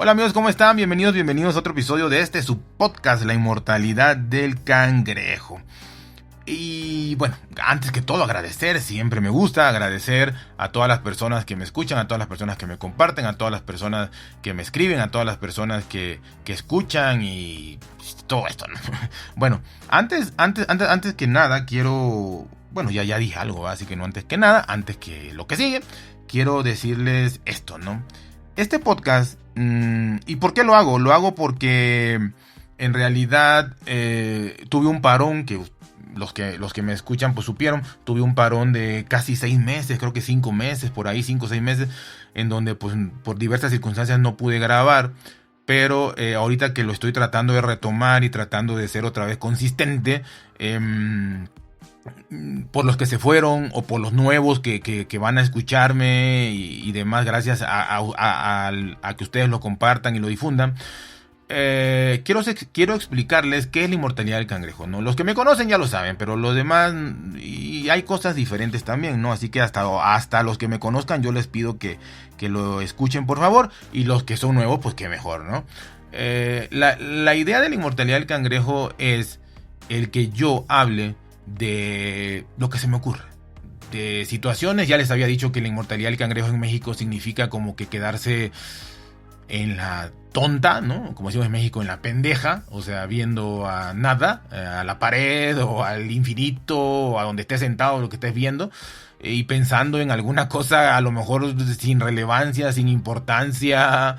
Hola amigos, ¿cómo están? Bienvenidos a otro episodio de su podcast, La Inmortalidad del Cangrejo. Y bueno, antes que todo agradecer, siempre me gusta agradecer a todas las personas que me escuchan, a todas las personas que me comparten, a todas las personas que me escriben, a todas las personas que escuchan y todo esto, ¿no? Bueno, antes que nada quiero, bueno, ya dije algo, así que no antes que nada, antes que lo que sigue, quiero decirles esto, ¿no? Este podcast, ¿y por qué lo hago? Lo hago porque en realidad tuve un parón que los que me escuchan pues supieron, tuve un parón de casi 6 meses, creo que 5 meses, por ahí 5 o 6 meses, en donde pues por diversas circunstancias no pude grabar, pero ahorita que lo estoy tratando de retomar y tratando de ser otra vez consistente, por los que se fueron o por los nuevos que van a escucharme y demás, gracias a que ustedes lo compartan y lo difundan. Quiero explicarles qué es la inmortalidad del cangrejo, ¿no? Los que me conocen ya lo saben, pero los demás, y hay cosas diferentes también, ¿no? Así que hasta los que me conozcan yo les pido que lo escuchen, por favor, y los que son nuevos, pues que mejor, ¿no? La idea de la inmortalidad del cangrejo es el que yo hable de lo que se me ocurre, de situaciones. Ya les había dicho que la inmortalidad del cangrejo en México significa como que quedarse en la tonta, ¿no? Como decimos en México, en la pendeja, o sea, viendo a nada, a la pared o al infinito o a donde estés sentado, lo que estés viendo, y pensando en alguna cosa a lo mejor sin relevancia, sin importancia,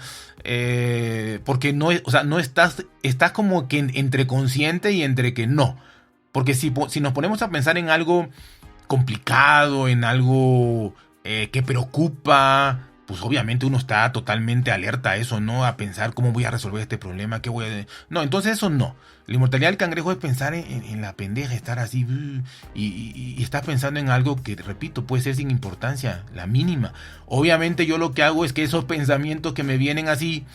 porque no, o sea, no estás como que entre consciente y entre que no. Porque si nos ponemos a pensar en algo complicado, en algo que preocupa, pues obviamente uno está totalmente alerta a eso, ¿no? A pensar cómo voy a resolver este problema, qué voy a... No, entonces eso no. La inmortalidad del cangrejo es pensar en la pendeja, estar así y estás pensando en algo que, repito, puede ser sin importancia, la mínima. Obviamente yo lo que hago es que esos pensamientos que me vienen así,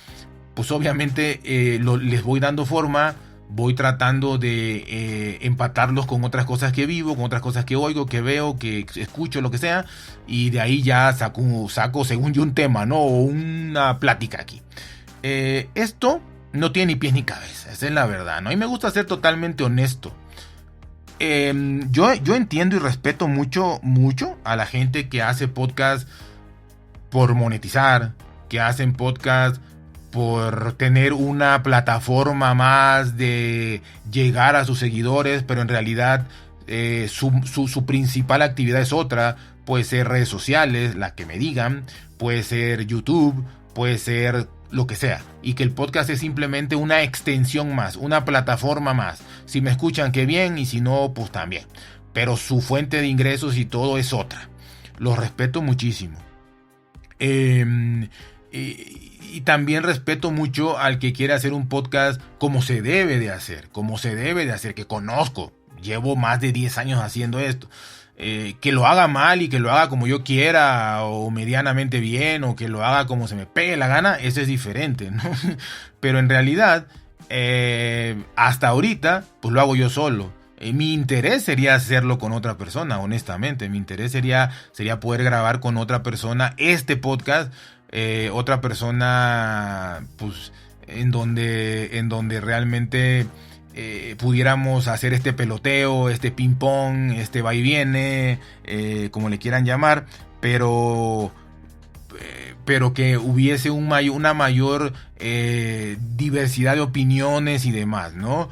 pues obviamente les voy dando forma. Voy tratando de empatarlos con otras cosas que vivo, con otras cosas que oigo, que veo, que escucho, lo que sea. Y de ahí ya saco según yo un tema, ¿no? O una plática aquí. Esto no tiene ni pies ni cabeza, esa es la verdad, ¿no? Y me gusta ser totalmente honesto. Yo entiendo y respeto mucho a la gente que hace podcast por monetizar, que hacen podcast por tener una plataforma más de llegar a sus seguidores, pero en realidad su principal actividad es otra. Puede ser redes sociales, la que me digan, puede ser YouTube, puede ser lo que sea, y que el podcast es simplemente una extensión más, una plataforma más. Si me escuchan, qué bien, y si no, pues también, pero su fuente de ingresos y todo es otra. Los respeto muchísimo. Y también respeto mucho al que quiere hacer un podcast como se debe de hacer, que conozco. Llevo más de 10 años haciendo esto. Que lo haga mal y que lo haga como yo quiera o medianamente bien, o que lo haga como se me pegue la gana, eso es diferente, ¿no? Pero en realidad, hasta ahorita, pues lo hago yo solo. Mi interés sería hacerlo con otra persona, honestamente. Mi interés sería poder grabar con otra persona este podcast. Otra persona, pues, en donde realmente pudiéramos hacer este peloteo, este ping pong, este va y viene, como le quieran llamar, pero que hubiese una mayor diversidad de opiniones y demás, ¿no?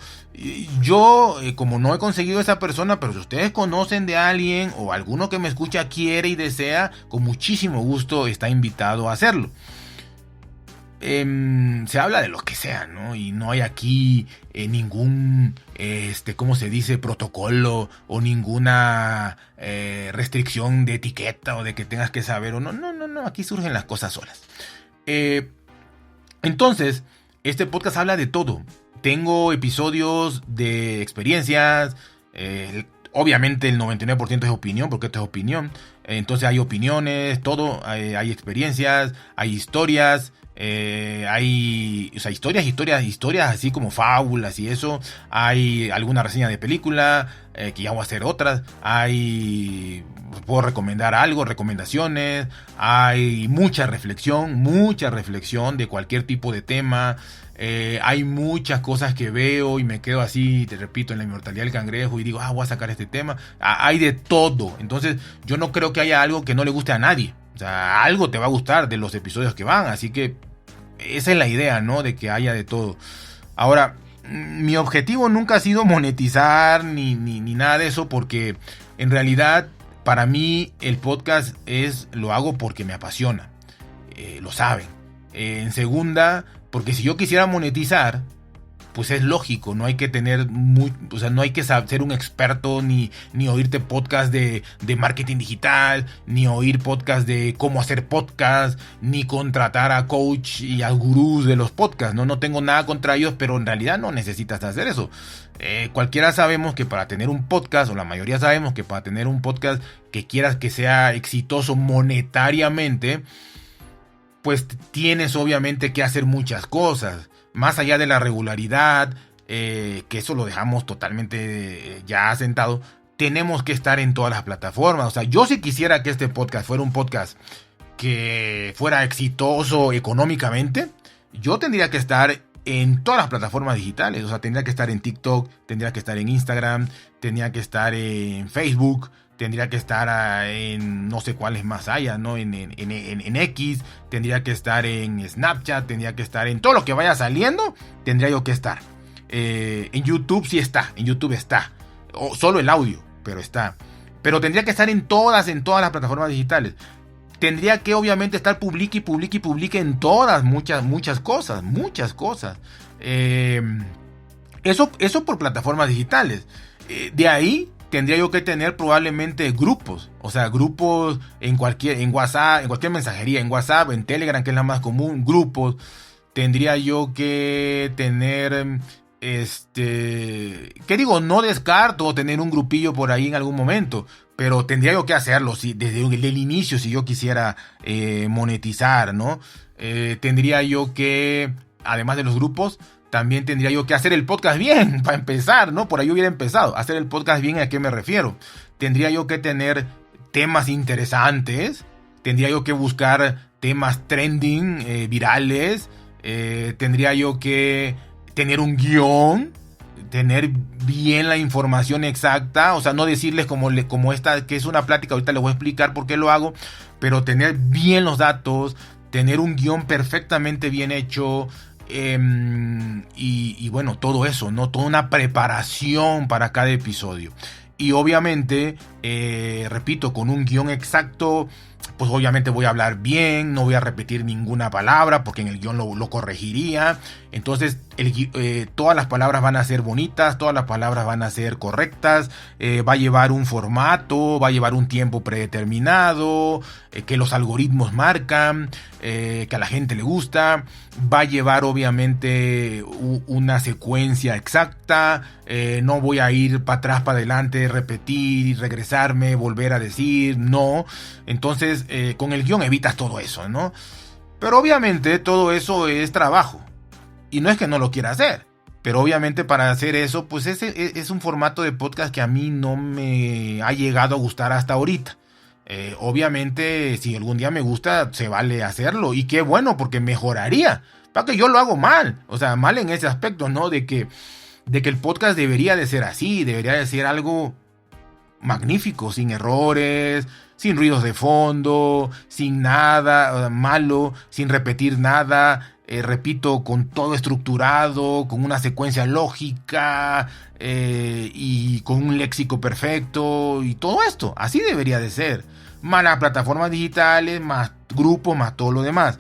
Yo, como no he conseguido esa persona, pero si ustedes conocen de alguien o alguno que me escucha quiere y desea, con muchísimo gusto está invitado a hacerlo. Se habla de lo que sea, ¿no? Y no hay aquí ningún, ¿cómo se dice? Protocolo o ninguna restricción de etiqueta o de que tengas que saber o no. No, aquí surgen las cosas solas. Entonces, este podcast habla de todo. Tengo episodios de experiencias. Obviamente el 99% es opinión, porque esto es opinión. Entonces hay opiniones, todo. Hay experiencias, hay historias. Hay, o sea, historias así como fábulas y eso. Hay alguna reseña de película, que ya voy a hacer otras. Puedo recomendar algo, recomendaciones. Hay mucha reflexión de cualquier tipo de tema. Hay muchas cosas que veo y me quedo así, te repito, en la inmortalidad del cangrejo y digo, voy a sacar este tema. Hay de todo. Entonces yo no creo que haya algo que no le guste a nadie. O sea, algo te va a gustar de los episodios que van. Así que esa es la idea, ¿no? De que haya de todo. Ahora, mi objetivo nunca ha sido monetizar ni nada de eso, porque en realidad para mí el podcast lo hago porque me apasiona. Lo saben. En segunda, porque si yo quisiera monetizar, pues es lógico, no hay que tener o sea, no hay que ser un experto ni oírte podcast de marketing digital, ni oír podcast de cómo hacer podcast, ni contratar a coach y a gurús de los podcasts. No tengo nada contra ellos, pero en realidad no necesitas hacer eso. Cualquiera sabemos que para tener un podcast, o la mayoría sabemos que para tener un podcast que quieras que sea exitoso monetariamente, pues tienes obviamente que hacer muchas cosas. Más allá de la regularidad, que eso lo dejamos totalmente ya asentado, tenemos que estar en todas las plataformas. O sea, yo si quisiera que este podcast fuera un podcast que fuera exitoso económicamente, yo tendría que estar en todas las plataformas digitales. O sea, tendría que estar en TikTok, tendría que estar en Instagram, tendría que estar en Facebook, tendría que estar en no sé cuáles más haya, ¿no? En X, tendría que estar en Snapchat, tendría que estar en todo lo que vaya saliendo, tendría yo que estar. En YouTube sí está, en YouTube está. O solo el audio, pero está. Pero tendría que estar en todas las plataformas digitales. Tendría que obviamente estar publique en todas, muchas cosas. Eso por plataformas digitales. De ahí tendría yo que tener probablemente grupos, o sea, grupos en WhatsApp, en cualquier mensajería, en WhatsApp, en Telegram, que es la más común, grupos. Tendría yo que tener, ¿qué digo? No descarto tener un grupillo por ahí en algún momento, pero tendría yo que hacerlo desde el inicio si yo quisiera monetizar, ¿no? Tendría yo que, además de los grupos, también tendría yo que hacer el podcast bien, para empezar, ¿no? Por ahí hubiera empezado. Hacer el podcast bien, ¿a qué me refiero? Tendría yo que tener temas interesantes. Tendría yo que buscar temas trending, virales. Tendría yo que tener un guión. Tener bien la información exacta. O sea, no decirles como esta, que es una plática. Ahorita les voy a explicar por qué lo hago. Pero tener bien los datos. Tener un guión perfectamente bien hecho. Y bueno, todo eso, ¿no? Toda una preparación para cada episodio. Y obviamente, repito, con un guión exacto, pues obviamente voy a hablar bien, no voy a repetir ninguna palabra porque en el guión lo corregiría. Entonces todas las palabras van a ser bonitas, todas las palabras van a ser correctas, va a llevar un formato, va a llevar un tiempo predeterminado, que los algoritmos marcan, que a la gente le gusta, va a llevar obviamente una secuencia exacta, no voy a ir para atrás, para adelante, repetir, regresarme, volver a decir, no. Entonces con el guión evitas todo eso, ¿no? Pero obviamente todo eso es trabajo. Y no es que no lo quiera hacer, pero obviamente para hacer eso, pues ese es un formato de podcast que a mí no me ha llegado a gustar hasta ahorita. Obviamente, si algún día me gusta, se vale hacerlo. Y qué bueno, porque mejoraría. Para que yo lo hago mal. O sea, mal en ese aspecto, ¿no? De que el podcast debería de ser así. Debería de ser algo magnífico, sin errores, sin ruidos de fondo, sin nada malo, sin repetir nada. Repito, con todo estructurado, con una secuencia lógica y con un léxico perfecto y todo esto. Así debería de ser. Más las plataformas digitales, más grupos, más todo lo demás.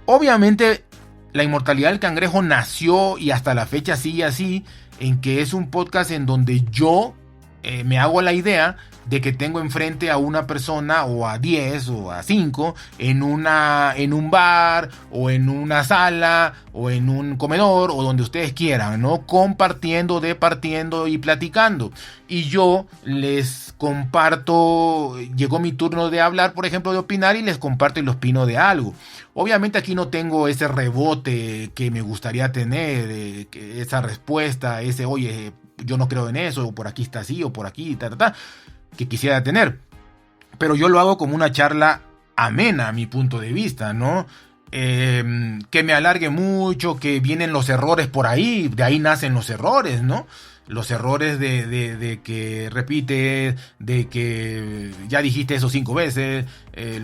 Obviamente, La Inmortalidad del Cangrejo nació y hasta la fecha sigue así, en que es un podcast en donde yo me hago la idea de que tengo enfrente a una persona o a 10 o a 5 en un bar o en una sala o en un comedor o donde ustedes quieran, ¿no? Compartiendo, departiendo y platicando. Y yo les comparto, llegó mi turno de hablar, por ejemplo, de opinar, y les comparto y les opino de algo. Obviamente aquí no tengo ese rebote que me gustaría tener, esa respuesta, ese, oye, yo no creo en eso, o por aquí está así, o por aquí, que quisiera tener. Pero yo lo hago como una charla amena a mi punto de vista, ¿no? Que me alargue mucho, que vienen los errores por ahí, de ahí nacen los errores, ¿no? Los errores de que repites, de que ya dijiste eso 5 veces,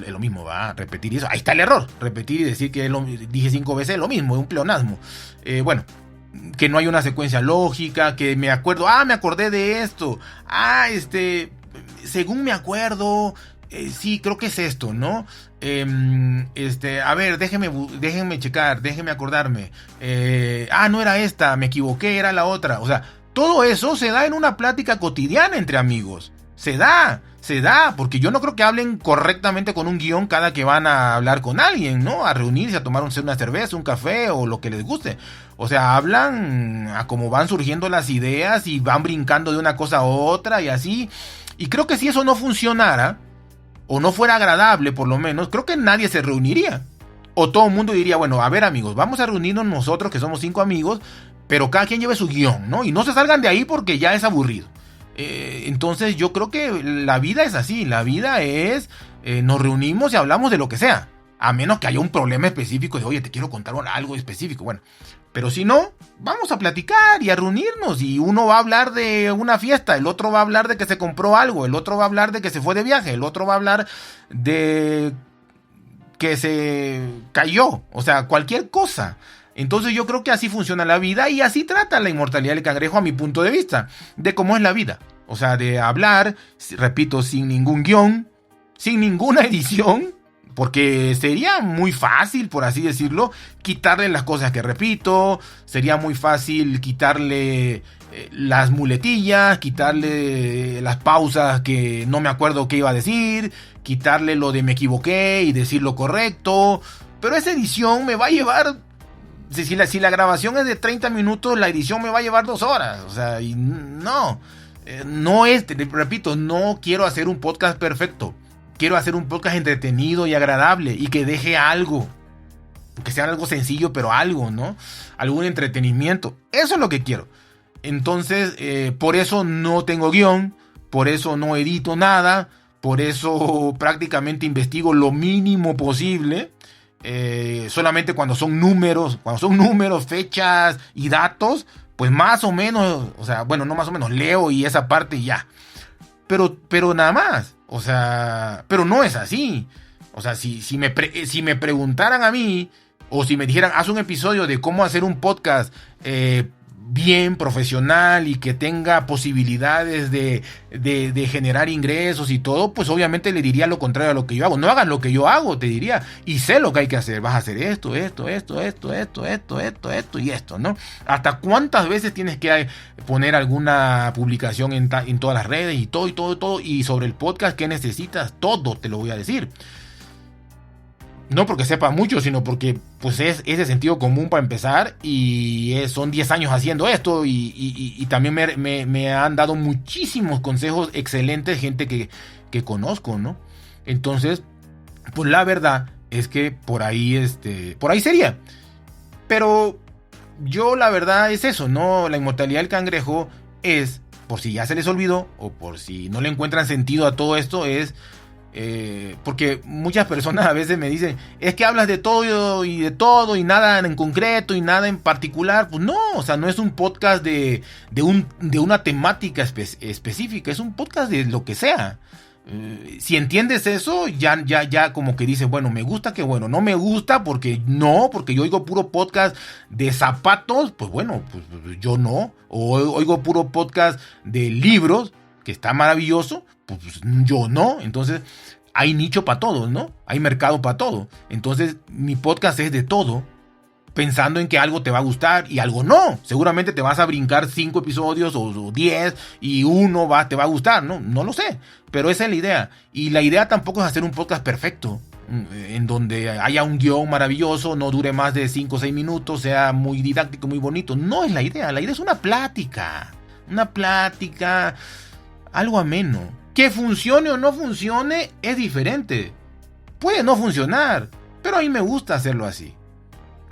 lo mismo va a repetir eso. Ahí está el error, repetir y decir que dije 5 veces lo mismo, es un pleonasmo. Bueno, que no hay una secuencia lógica, que me acordé de esto, según me acuerdo, sí, creo que es esto, ¿no? A ver, déjenme checar, déjenme acordarme. No era esta, me equivoqué, era la otra. O sea, todo eso se da en una plática cotidiana entre amigos. Se da, porque yo no creo que hablen correctamente con un guión cada que van a hablar con alguien, ¿no? A reunirse, a tomar una cerveza, un café o lo que les guste. O sea, hablan a cómo van surgiendo las ideas y van brincando de una cosa a otra y así. Y creo que si eso no funcionara, o no fuera agradable por lo menos, creo que nadie se reuniría. O todo el mundo diría, bueno, a ver amigos, vamos a reunirnos nosotros que somos 5 amigos, pero cada quien lleve su guión, ¿no? Y no se salgan de ahí porque ya es aburrido. Entonces yo creo que la vida es así, la vida es, nos reunimos y hablamos de lo que sea, a menos que haya un problema específico de, oye, te quiero contar algo específico, bueno, pero si no, vamos a platicar y a reunirnos, y uno va a hablar de una fiesta, el otro va a hablar de que se compró algo, el otro va a hablar de que se fue de viaje, el otro va a hablar de que se cayó, o sea, cualquier cosa. Entonces yo creo que así funciona la vida y así trata la inmortalidad del cangrejo a mi punto de vista, de cómo es la vida. O sea, de hablar, repito, sin ningún guión, sin ninguna edición, porque sería muy fácil, por así decirlo, quitarle las cosas que repito, sería muy fácil quitarle las muletillas, quitarle las pausas que no me acuerdo qué iba a decir, quitarle lo de me equivoqué y decir lo correcto, pero esa edición me va a llevar... Si la grabación es de 30 minutos, la edición me va a llevar 2 horas. O sea, y no repito, no quiero hacer un podcast perfecto. Quiero hacer un podcast entretenido y agradable y que deje algo. Que sea algo sencillo, pero algo, ¿no? Algún entretenimiento. Eso es lo que quiero. Entonces, por eso no tengo guión, por eso no edito nada, por eso prácticamente investigo lo mínimo posible. Solamente cuando son números, fechas y datos, pues más o menos, o sea, bueno, no más o menos, leo y esa parte y ya. Pero nada más, o sea, pero no es así. O sea, si me preguntaran a mí, o si me dijeran, haz un episodio de cómo hacer un podcast bien profesional y que tenga posibilidades de generar ingresos y todo, pues obviamente le diría lo contrario a lo que yo hago. No hagas lo que yo hago, te diría, y sé lo que hay que hacer. Vas a hacer esto y esto, ¿no? ¿Hasta cuántas veces tienes que poner alguna publicación en todas las redes y todo? Y sobre el podcast, ¿qué necesitas? Todo te lo voy a decir. No porque sepa mucho, sino porque pues es de sentido común para empezar, y son 10 años haciendo esto, y también me han dado muchísimos consejos excelentes, gente que conozco, ¿no? Entonces, pues la verdad es que por ahí sería. Pero yo la verdad es eso, ¿no? La inmortalidad del cangrejo es, por si ya se les olvidó, o por si no le encuentran sentido a todo esto, es... porque muchas personas a veces me dicen, es que hablas de todo y nada en concreto y nada en particular. Pues no, o sea, no es un podcast de una temática específica, es un podcast de lo que sea. Si entiendes eso, ya como que dices, bueno, me gusta, que bueno, no me gusta porque yo oigo puro podcast de zapatos, pues bueno, pues yo no, o oigo puro podcast de libros, que está maravilloso, pues yo no. Entonces hay nicho para todos, ¿no? Hay mercado para todo. Entonces mi podcast es de todo, pensando en que algo te va a gustar y algo no. Seguramente te vas a brincar 5 episodios o 10 y uno te va a gustar, ¿no? No lo sé, pero esa es la idea. Y la idea tampoco es hacer un podcast perfecto, en donde haya un guión maravilloso, no dure más de 5 o 6 minutos, sea muy didáctico, muy bonito. No es la idea es una plática, algo ameno. Que funcione o no funcione es diferente. Puede no funcionar, pero a mí me gusta hacerlo así.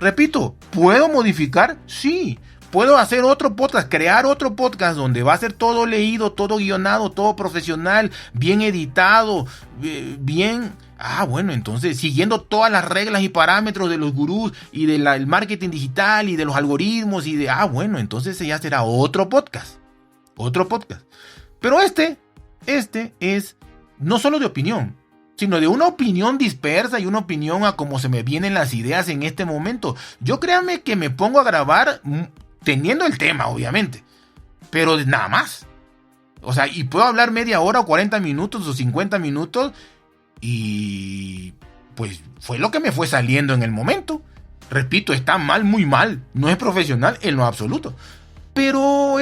Repito, ¿puedo modificar? Sí. ¿Puedo hacer otro podcast, crear otro podcast donde va a ser todo leído, todo guionado, todo profesional, bien editado, bien... bueno, entonces, siguiendo todas las reglas y parámetros de los gurús y del marketing digital y de los algoritmos y de... bueno, entonces ya será otro podcast. Otro podcast. Pero este es no solo de opinión, sino de una opinión dispersa y una opinión a cómo se me vienen las ideas en este momento. Yo créanme que me pongo a grabar teniendo el tema, obviamente, pero nada más. O sea, y puedo hablar media hora o 40 minutos o 50 minutos y pues fue lo que me fue saliendo en el momento. Repito, está mal, muy mal, no es profesional en lo absoluto. Pero,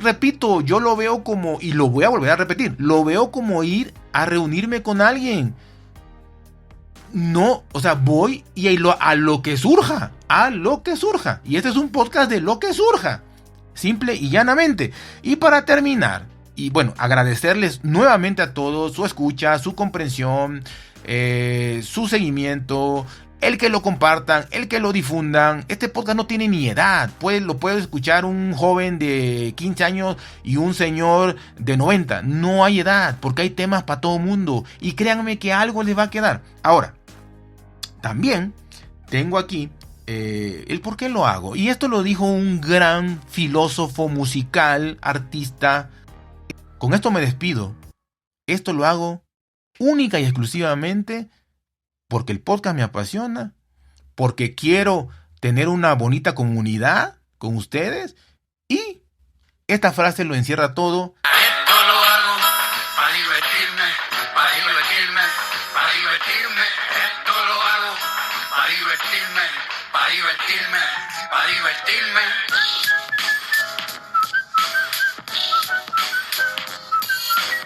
repito, yo lo veo como, y lo voy a volver a repetir, lo veo como ir a reunirme con alguien. No, o sea, voy y a lo que surja, Y este es un podcast de lo que surja, simple y llanamente. Y para terminar, y bueno, agradecerles nuevamente a todos su escucha, su comprensión, su seguimiento, el que lo compartan, el que lo difundan. Este podcast no tiene ni edad. Lo puede escuchar un joven de 15 años y un señor de 90. No hay edad, porque hay temas para todo mundo. Y créanme que algo les va a quedar. Ahora, también tengo aquí el por qué lo hago. Y esto lo dijo un gran filósofo musical, artista. Con esto me despido. Esto lo hago única y exclusivamente porque el podcast me apasiona, porque quiero tener una bonita comunidad con ustedes y esta frase lo encierra todo. Esto lo hago para divertirme, para divertirme, para divertirme. Esto lo hago para divertirme, para divertirme, para divertirme.